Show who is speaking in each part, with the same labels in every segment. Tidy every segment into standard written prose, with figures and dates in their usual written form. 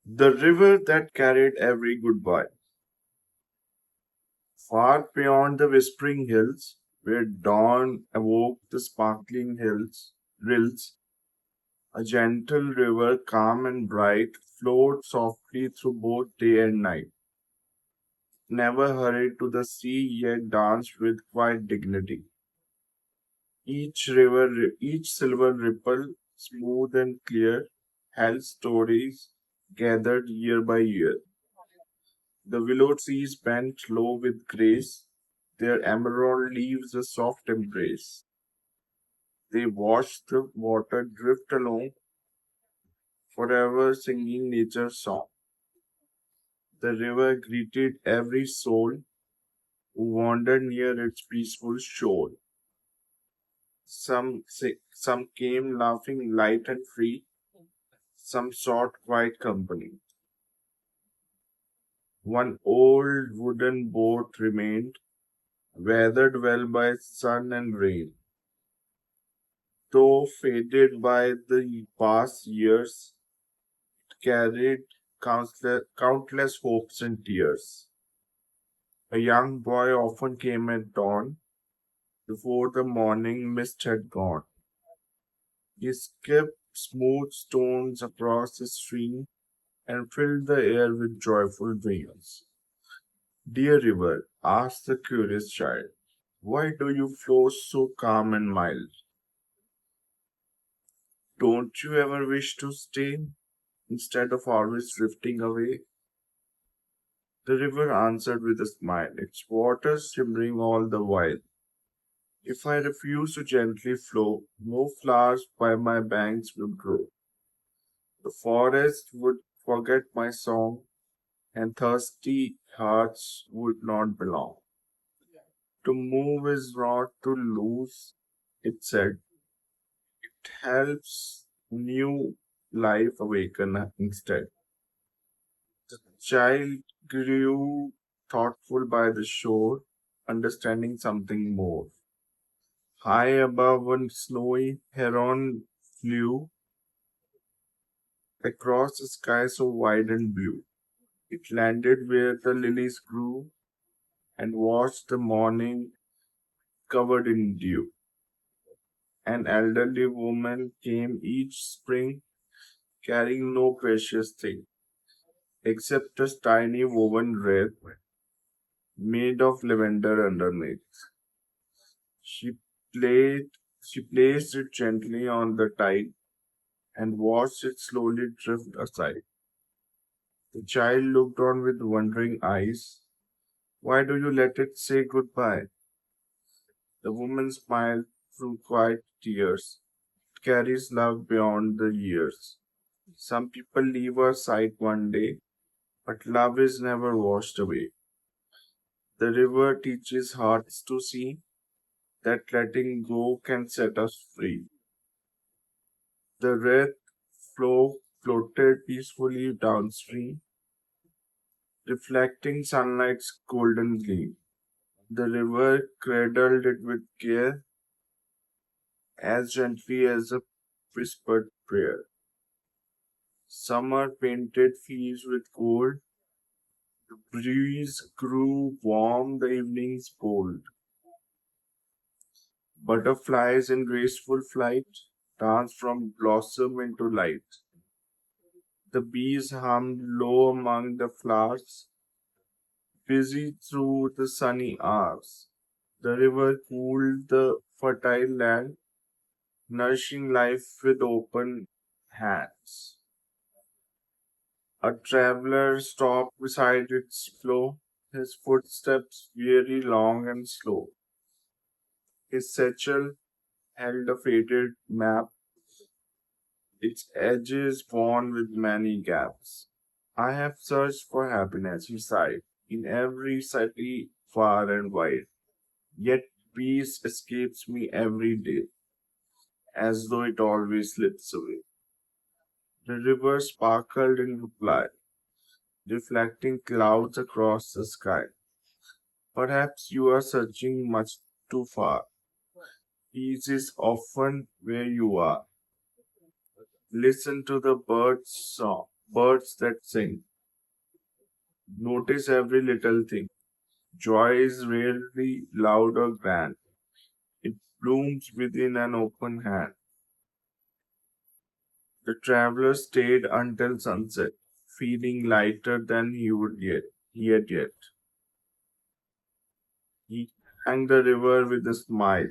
Speaker 1: The river that carried every goodbye, far beyond the whispering hills, where dawn awoke the sparkling hills, rills, a gentle river, calm and bright, flowed softly through both day and night. Never hurried to the sea, yet danced with quiet dignity. Each silver ripple, smooth and clear, held stories gathered year by year. The willow trees bent low with grace, their emerald leaves a soft embrace. They watched the water drift along, forever singing nature's song. The river greeted every soul who wandered near its peaceful shore. Some came laughing light and free, some sought quiet company. One old wooden boat remained, weathered well by sun and rain. Though faded by the past years, it carried countless hopes and tears. A young boy often came at dawn, before the morning mist had gone. He skipped smooth stones across the stream and filled the air with joyful dreams. Dear river, asked the curious child, why do you flow so calm and mild? Don't you ever wish to stay instead of always drifting away? The river answered with a smile, its waters shimmering all the while. If I refuse to gently flow, no flowers by my banks will grow. The forest would forget my song, and thirsty hearts would not belong. To move is not to lose, it said. It helps new life awaken instead. The child grew thoughtful by the shore, understanding something more. High above a snowy heron flew across a sky so wide and blue. It landed where the lilies grew and watched the morning covered in dew. An elderly woman came each spring carrying no precious thing except a tiny woven wreath made of lavender underneath. She played she placed it gently on the tide and watched it slowly drift aside. The child looked on with wondering eyes. Why do you let it say goodbye? The woman smiled through quiet tears. It carries love beyond the years. Some people leave our sight one day, but love is never washed away. The river teaches hearts to see that letting go can set us free. The red floated peacefully downstream, reflecting sunlight's golden gleam. The river cradled it with care, as gently as a whispered prayer. Summer painted fields with gold, the breeze grew warm, the evenings bold. Butterflies in graceful flight danced from blossom into light. The bees hummed low among the flowers, busy through the sunny hours. The river cooled the fertile land, nourishing life with open hands. A traveler stopped beside its flow, his footsteps weary, long, and slow. His satchel held a faded map, its edges worn with many gaps. I have searched for happiness, he sighed, in every city far and wide. Yet peace escapes me every day, as though it always slips away. The river sparkled in reply, reflecting clouds across the sky. Perhaps you are searching much too far. Peace is often where you are. Listen to the bird's song. birds that sing. Notice every little thing. Joy is rarely loud or grand. It blooms within an open hand. The traveler stayed until sunset, feeling lighter than he had yet. He thanked the river with a smile,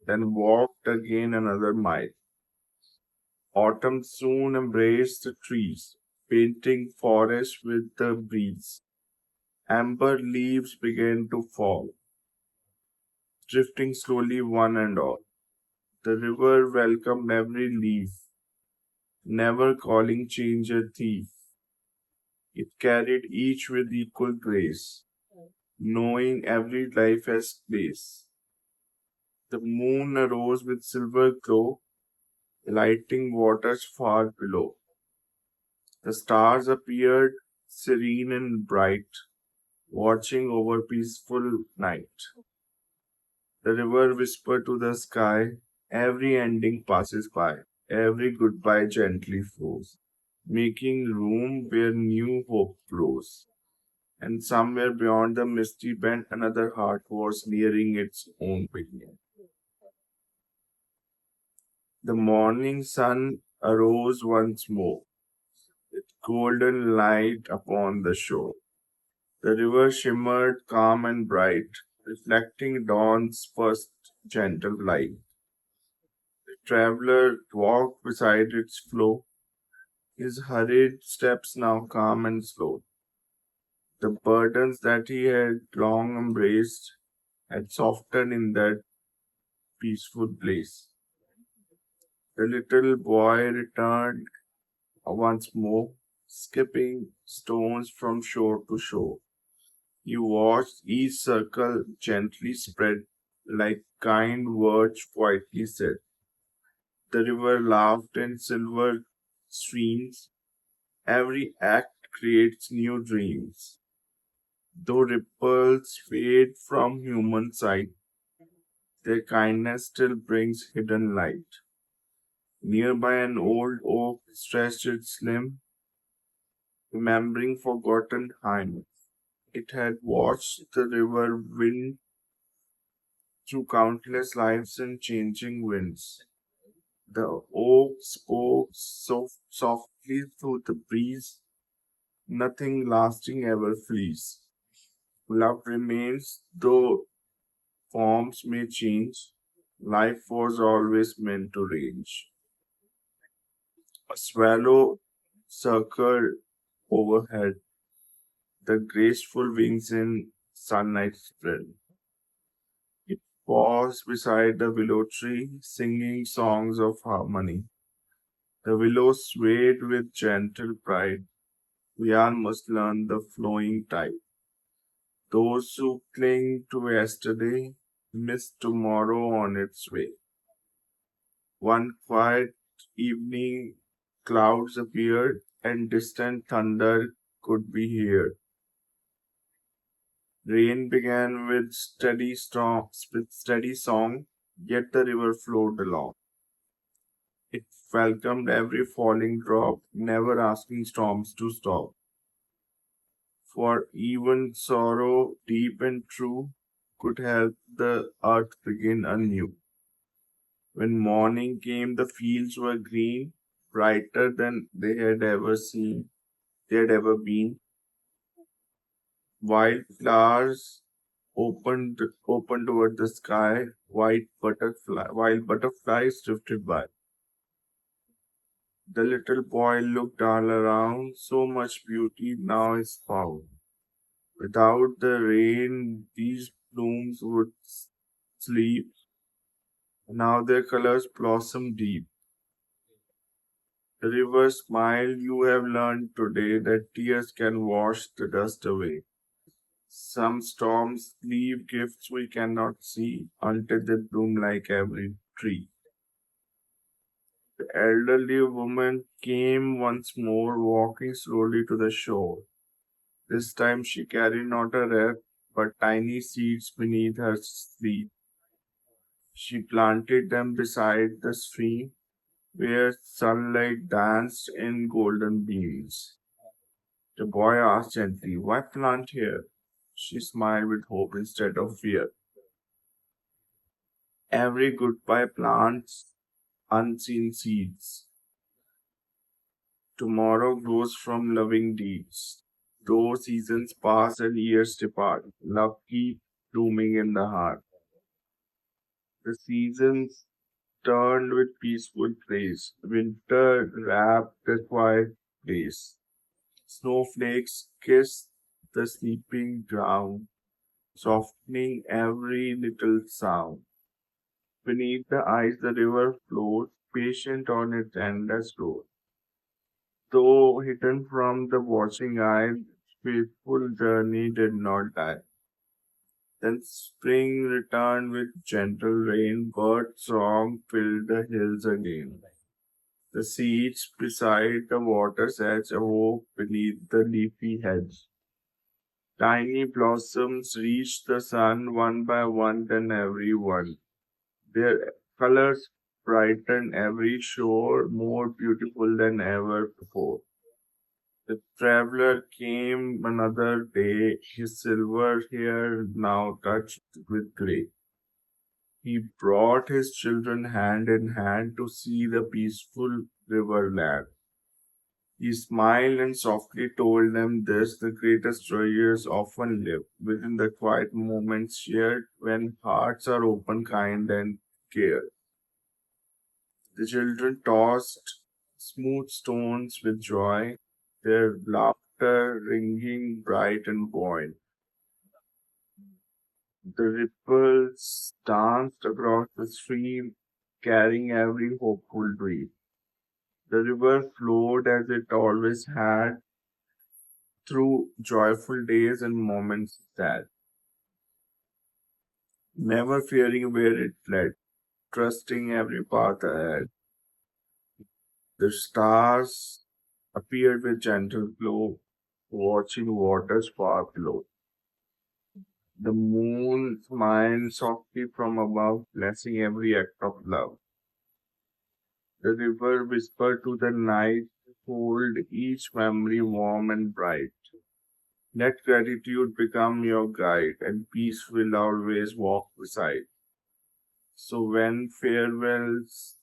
Speaker 1: then walked again another mile. Autumn soon embraced the trees, painting forest with the breeze. Amber leaves began to fall, drifting slowly one and all. The river welcomed every leaf, never calling change a thief. It carried each with equal grace, knowing every life has place. The moon arose with silver glow, lighting waters far below. The stars appeared serene and bright, watching over peaceful night. The river whispered to the sky, every ending passes by, every goodbye gently flows, making room where new hope flows. And somewhere beyond the misty bend, another heart was nearing its own beginning. The morning sun arose once more, with golden light upon the shore. The river shimmered calm and bright, reflecting dawn's first gentle light. The traveler walked beside its flow, his hurried steps now calm and slow. The burdens that he had long embraced had softened in that peaceful place. The little boy returned once more, skipping stones from shore to shore. He watched each circle gently spread, like kind words quietly said. The river laughed in silver streams. Every act creates new dreams. Though ripples fade from human sight, their kindness still brings hidden light. Nearby an old oak stretched its limb, remembering forgotten time. It had watched the river wind through countless lives and changing winds. The oak spoke softly through the breeze. Nothing lasting ever flees. Love remains, though forms may change. Life was always meant to range. A swallow circled overhead, the graceful wings in sunlight spread. It paused beside the willow tree, singing songs of harmony. The willow swayed with gentle pride. We all must learn the flowing tide. Those who cling to yesterday miss tomorrow on its way. One quiet evening, clouds appeared and distant thunder could be heard. Rain began with steady song, yet the river flowed along. It welcomed every falling drop, never asking storms to stop. For even sorrow, deep and true, could help the earth begin anew. When morning came, the fields were green, brighter than they had ever been. Wild flowers opened toward the sky, while butterflies drifted by. The little boy looked all around, so much beauty now is found. Without the rain, these blooms would sleep. Now their colors blossom deep. The river smiled, you have learned today that tears can wash the dust away. Some storms leave gifts we cannot see until they bloom like every tree. The elderly woman came once more, walking slowly to the shore. This time she carried not a wreath, but tiny seeds beneath her sleeve. She planted them beside the stream, where sunlight danced in golden beams. The boy asked gently, "Why plant here?" She smiled with hope instead of fear. Every goodbye plants unseen seeds. Tomorrow grows from loving deeds. Though seasons pass and years depart, love keeps blooming in the heart. The seasons turned with peaceful praise. Winter wrapped the quiet place. Snowflakes kissed the sleeping ground, softening every little sound. Beneath the ice, the river flowed, patient on its endless road. Though hidden from the watching eye, faithful journey did not die. Then spring returned with gentle rain, bird song filled the hills again. The seeds beside the water's edge awoke beneath the leafy hedge. Tiny blossoms reached the sun one by one, then every one. Their colors brightened every shore, more beautiful than ever before. The traveler came another day, his silver hair now touched with grey. He brought his children hand in hand to see the peaceful river land. He smiled and softly told them this: the greatest joys often live within the quiet moments shared when hearts are open, kind, and care. The children tossed smooth stones with joy, their laughter ringing bright and buoyant. The ripples danced across the stream, carrying every hopeful dream. The river flowed as it always had, through joyful days and moments sad, never fearing where it led, trusting every path ahead. The stars appeared with gentle glow, watching waters far below. The moon smiled softly from above, blessing every act of love. The river whispered to the night, hold each memory warm and bright. Let gratitude become your guide, and peace will always walk beside. So when farewells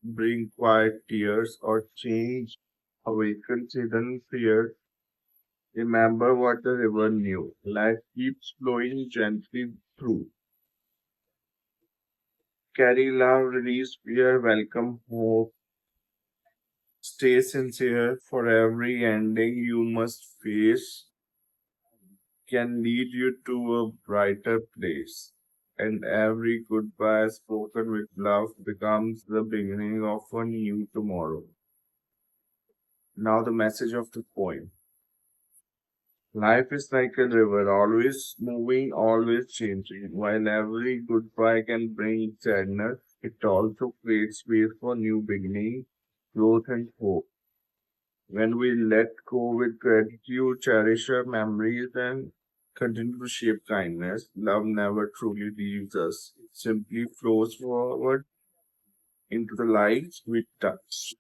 Speaker 1: bring quiet tears or change awakens hidden fear, remember what the river knew. Life keeps flowing gently through. Carry love, release fear, welcome hope. Stay sincere, for every ending you must face can lead you to a brighter place. And every goodbye spoken with love becomes the beginning of a new tomorrow. Now, the message of the poem. Life is like a river, always moving, always changing. While every goodbye can bring sadness, it also creates space for new beginning, growth, and hope. When we let go with gratitude, cherish our memories, and continue to shape kindness, love never truly leaves us. It simply flows forward into the light we touch.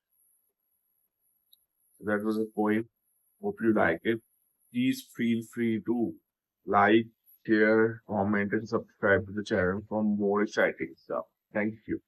Speaker 1: That was a poem. Hope you like it. Please feel free to like, share, comment, and subscribe to the channel for more exciting stuff. Thank you.